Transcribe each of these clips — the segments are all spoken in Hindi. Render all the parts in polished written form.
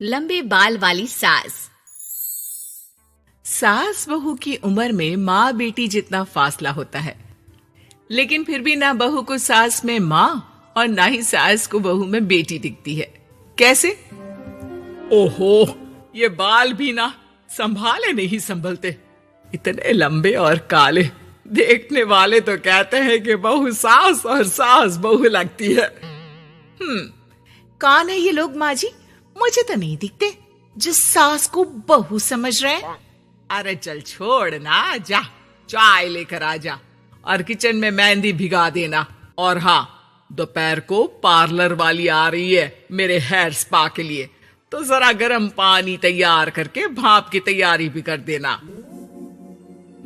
लंबे बाल वाली सास। सास बहू की उम्र में माँ बेटी जितना फासला होता है, लेकिन फिर भी ना बहू को सास में माँ और ना ही सास को बहू में बेटी दिखती है। कैसे? ओहो, ये बाल भी ना संभाले नहीं संभलते, इतने लंबे और काले। देखने वाले तो कहते हैं कि बहू सास और सास बहू लगती है। कौन है ये लोग माँ जी? मुझे तो नहीं दिखते जिस सास को बहू समझ रहे हैं। अरे चल छोड़ ना, जा चाय लेकर आ जा और किचन में मेहंदी भिगा देना। और हाँ, दोपहर को पार्लर वाली आ रही है मेरे हेयर स्पा के लिए, तो जरा गर्म पानी तैयार करके भाप की तैयारी भी कर देना।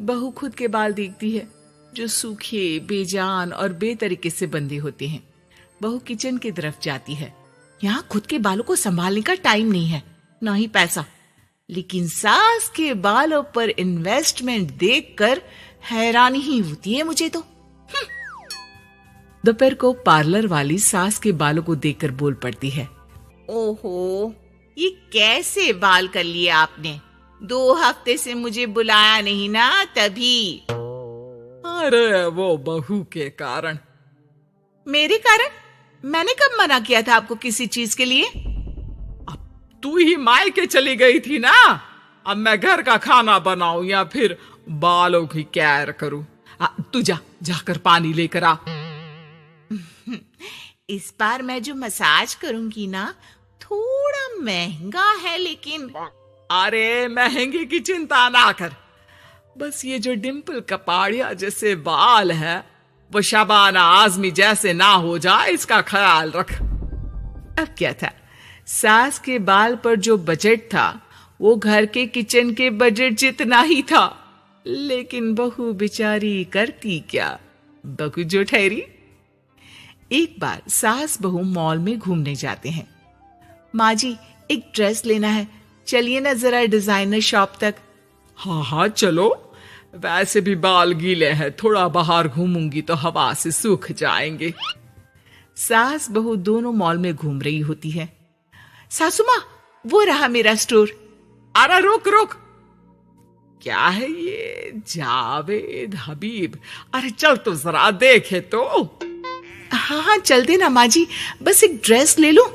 बहू खुद के बाल देखती है जो सूखे, बेजान और बेतरीके से बंधे होते हैं। बहू किचन की तरफ जाती है। यहाँ खुद के बालों को संभालने का टाइम नहीं है, ना ही पैसा, लेकिन सास के बालों पर इन्वेस्टमेंट देखकर हैरानी ही होती है मुझे तो। दोपहर को पार्लर वाली सास के बालों को देखकर बोल पड़ती है, ओहो, ये कैसे बाल कर लिए आपने? 2 हफ्ते से मुझे बुलाया नहीं ना, तभी। अरे वो बहू के कारण। मेरे कारण? मैंने कब मना किया था आपको किसी चीज के लिए? अब तू ही मायके चली गई थी ना। अब मैं घर का खाना बनाऊं या फिर बालों की केयर करूं? तू जाकर पानी लेकर आ। इस बार मैं जो मसाज करूंगी ना, थोड़ा महंगा है, लेकिन अरे महंगे की चिंता ना कर, बस ये जो डिम्पल कपाड़िया जैसे बाल है वो शबाना आजमी जैसे ना हो जाए, इसका ख्याल रख। अब क्या था, सास के बाल पर जो बजट था वो घर के किचन के बजट जितना ही था, लेकिन बहू बेचारी करती क्या, बहू जो ठहरी। एक बार सास बहू मॉल में घूमने जाते हैं। माँ जी, एक ड्रेस लेना है, चलिए ना जरा डिजाइनर शॉप तक। हाँ चलो, वैसे भी बाल गीले हैं, थोड़ा बाहर घूमूंगी तो हवा से सूख जाएंगे। सास बहू दोनों मॉल में घूम रही होती है। सासू माँ, वो रहा मेरा स्टोर। अरे रुक, क्या है ये? जावेद हबीब। अरे चल तो जरा देखे तो। हाँ चल देना माँ जी, बस एक ड्रेस ले लूं।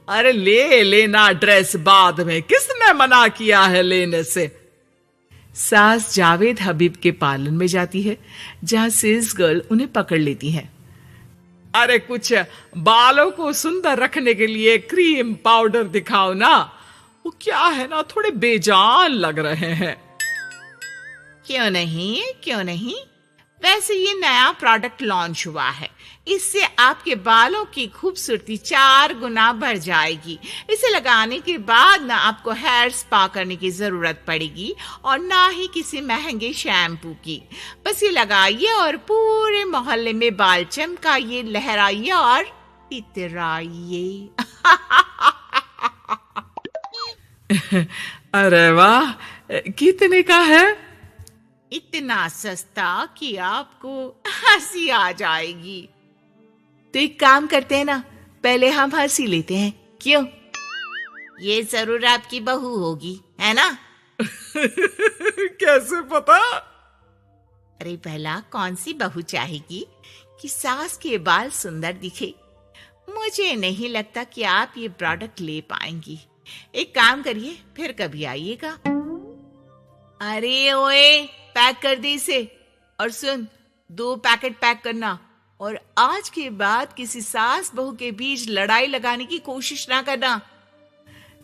अरे ले लेना ड्रेस बाद में, किसने मना किया है लेने से। सास जावेद हबीब के पार्लर में जाती है, जहां सेल्स गर्ल उन्हें पकड़ लेती है। अरे कुछ बालों को सुंदर रखने के लिए क्रीम पाउडर दिखाओ ना, वो क्या है ना, थोड़े बेजान लग रहे हैं। क्यों नहीं, वैसे ये नया प्रोडक्ट लॉन्च हुआ है, इससे आपके बालों की खूबसूरती 4 गुना बढ़ जाएगी। इसे लगाने के बाद ना आपको हेयर स्पा करने की जरूरत पड़ेगी और ना ही किसी महंगे शैम्पू की। बस ये लगाइए और पूरे मोहल्ले में बाल चमकाइए, लहराइए और इतराइए। अरे वाह, कितने का है? इतना सस्ता कि आपको हंसी आ जाएगी। तो एक काम करते हैं ना, पहले हम हंसी लेते हैं, क्यों? ये जरूर आपकी बहू होगी, है ना? कैसे पता? अरे भला कौन सी बहू चाहेगी कि सास के बाल सुंदर दिखे? मुझे नहीं लगता कि आप ये प्रोडक्ट ले पाएंगी। एक काम करिए, फिर कभी आइएगा। अरे ओए, पैक कर दे इसे, और सुन, 2 पैकेट पैक करना, और आज के बाद किसी सास बहू के बीच लड़ाई लगाने की कोशिश ना करना।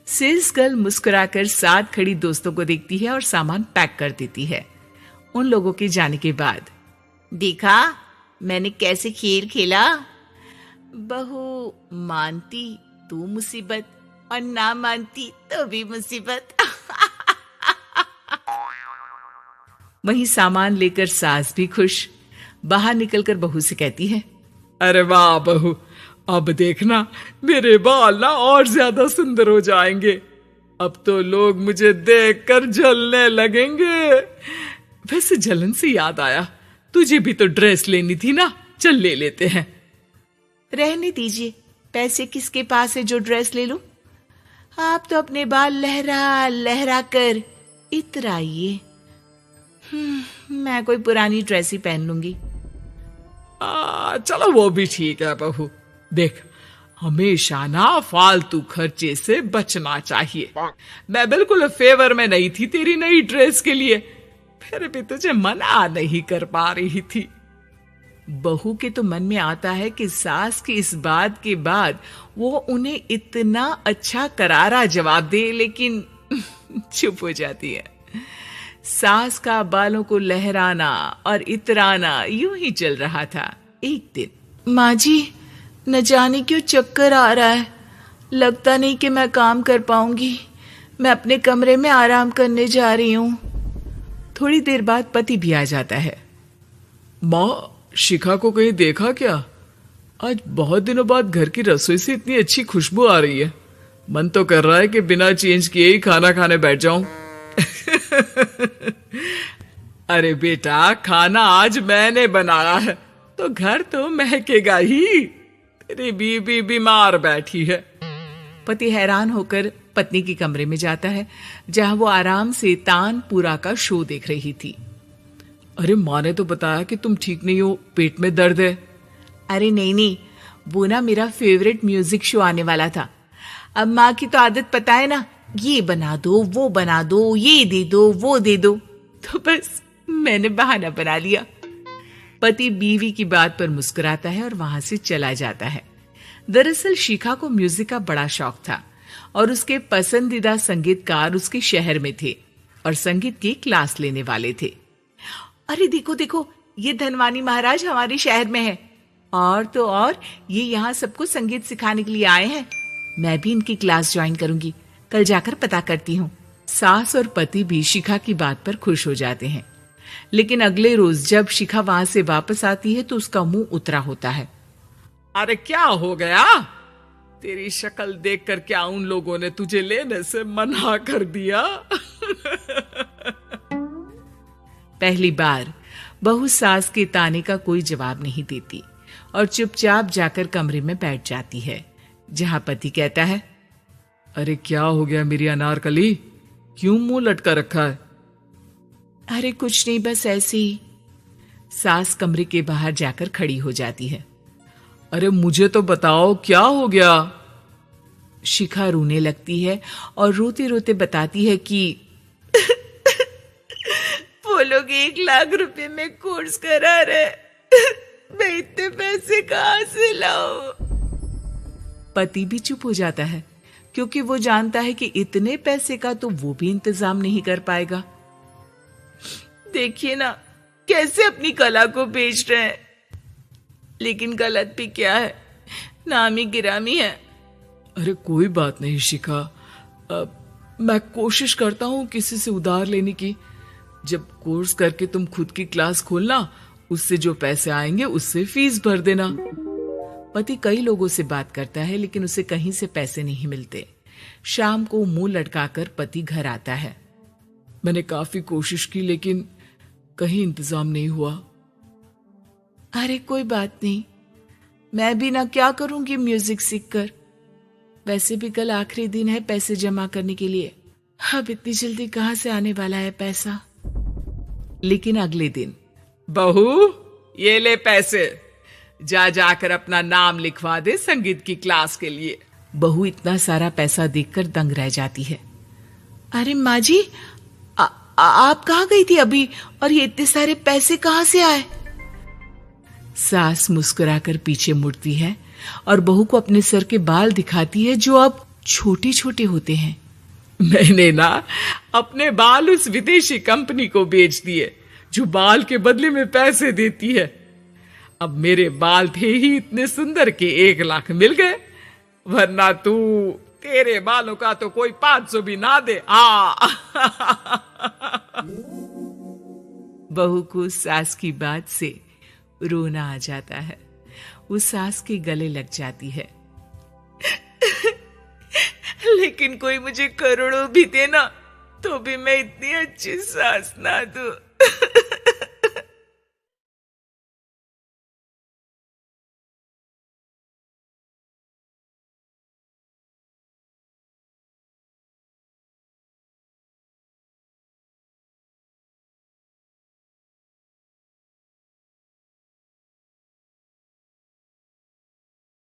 सेल्स गर्ल मुस्कुराकर साथ खड़ी दोस्तों को देखती है और सामान पैक कर देती है। उन लोगों के जाने के बाद, देखा मैंने कैसे खेल खेला? बहू मानती तो मुसीबत, और ना मानती तो भी मुसीबत। वहीं सामान लेकर सास भी खुश बाहर निकलकर बहू से कहती है, अरे वाह बहू, अब देखना मेरे बाल ना और ज्यादा सुंदर हो जाएंगे। अब तो लोग मुझे देखकर जलने लगेंगे। वैसे जलन से याद आया, तुझे भी तो ड्रेस लेनी थी ना, चल ले लेते हैं। रहने दीजिए, पैसे किसके पास है जो ड्रेस ले लूं? आप तो अपने बाल लहरा लहरा कर इतराइए। मैं कोई पुरानी ड्रेस ही पहन लूंगी। चलो वो भी ठीक है बहू। देख, हमेशा ना फालतू खर्चे से बचना चाहिए। मैं बिल्कुल फेवर में नहीं थी तेरी नई ड्रेस के लिए, फिर भी तुझे मना नहीं कर पा रही थी। बहू के तो मन में आता है कि सास की इस बात के बाद वो उन्हें इतना अच्छा करारा जवाब दे, लेकिन चुप हो जाती है। सास का बालों को लहराना और इतराना यूं ही चल रहा था। एक दिन, माँ जी, न जाने क्यों चक्कर आ रहा है, लगता नहीं कि मैं काम कर पाऊंगी। मैं अपने कमरे में आराम करने जा रही हूँ। थोड़ी देर बाद पति भी आ जाता है। माँ, शिखा को कहीं देखा क्या? आज बहुत दिनों बाद घर की रसोई से इतनी अच्छी खुशबू आ रही है। मन तो कर रहा है कि बिना चेंज किए ही खाना खाने बैठ जाऊं। अरे बेटा, खाना आज मैंने बनाया है तो घर तो महकेगा ही। तेरी बीबी बीमार बैठी है। पति हैरान होकर पत्नी के कमरे में जाता है, जहां वो आराम से तानपुरा का शो देख रही थी। अरे, माँ ने तो बताया कि तुम ठीक नहीं हो, पेट में दर्द है। अरे नहीं, वो ना मेरा फेवरेट म्यूजिक शो आने वाला था। अब माँ की तो आदत पता है ना, ये बना दो, वो बना दो, ये दे दो, वो दे दो, तो बस मैंने बहाना बना लिया। पति बीवी की बात पर मुस्कुराता है और वहां से चला जाता है। दरअसल शिखा को म्यूजिक का बड़ा शौक था और उसके पसंदीदा संगीतकार उसके शहर में थे और संगीत की क्लास लेने वाले थे। अरे देखो देखो, ये धनवानी महाराज हमारे शहर में है, और तो और ये यहाँ सबको संगीत सिखाने के लिए आए हैं। मैं भी इनकी क्लास ज्वाइन करूंगी, कल जाकर पता करती हूँ। सास और पति भी शिखा की बात पर खुश हो जाते हैं, लेकिन अगले रोज जब शिखा वहां से वापस आती है तो उसका मुंह उतरा होता है। अरे क्या हो गया? तेरी शक्ल देखकर क्या उन लोगों ने तुझे लेने से मना कर दिया? पहली बार बहू सास के ताने का कोई जवाब नहीं देती और चुपचाप जाकर कमरे में बैठ जाती है, जहां पति कहता है, अरे क्या हो गया मेरी अनारकली, क्यों मुंह लटका रखा है? अरे कुछ नहीं, बस ऐसे ही। सास कमरे के बाहर जाकर खड़ी हो जाती है। अरे मुझे तो बताओ, क्या हो गया? शिखा रोने लगती है और रोते रोते बताती है कि वो लोग 1 लाख रुपए में कोर्स करा रहे, मैं इतने पैसे कहां से लाऊं? पति भी चुप हो जाता है, क्योंकि वो जानता है कि इतने पैसे का तो वो भी इंतजाम नहीं कर पाएगा। देखिए ना, कैसे अपनी कला को बेच रहे हैं, लेकिन गलत भी क्या है, नामी गिरामी है। अरे कोई बात नहीं शिखा, मैं कोशिश करता हूँ किसी से उधार लेने की। जब कोर्स करके तुम खुद की क्लास खोलना, उससे जो पैसे आएंगे उससे फीस भर देना। पति कई लोगों से बात करता है, लेकिन उसे कहीं से पैसे नहीं मिलते। शाम को मुंह लटकाकर पति घर आता है। मैंने काफी कोशिश की, लेकिन कहीं इंतजाम नहीं हुआ। अरे कोई बात नहीं, मैं भी ना क्या करूंगी म्यूजिक सीखकर। वैसे भी कल आखिरी दिन है पैसे जमा करने के लिए। अब इतनी जल्दी कहां से आने वाला है पैसा? लेकिन अगले दिन, बहू ये ले पैसे, जाकर अपना नाम लिखवा दे संगीत की क्लास के लिए। बहू इतना सारा पैसा देखकर दंग रह जाती है। अरे माँ जी, आप कहाँ गई थी अभी, और ये इतने सारे पैसे कहाँ से आए? सास मुस्कुराकर पीछे मुड़ती है और बहू को अपने सर के बाल दिखाती है, जो अब छोटे छोटे होते हैं। मैंने ना अपने बाल उस विदेशी कंपनी को बेच दिए, जो बाल के बदले में पैसे देती है। अब मेरे बाल थे ही इतने सुंदर के 1 लाख मिल गए, वरना तेरे बालों का तो कोई 500 भी ना दे। बहू को सास की बात से रोना आ जाता है। वो सास के गले लग जाती है। लेकिन कोई मुझे करोड़ों भी देना, तो भी मैं इतनी अच्छी सास ना दूं।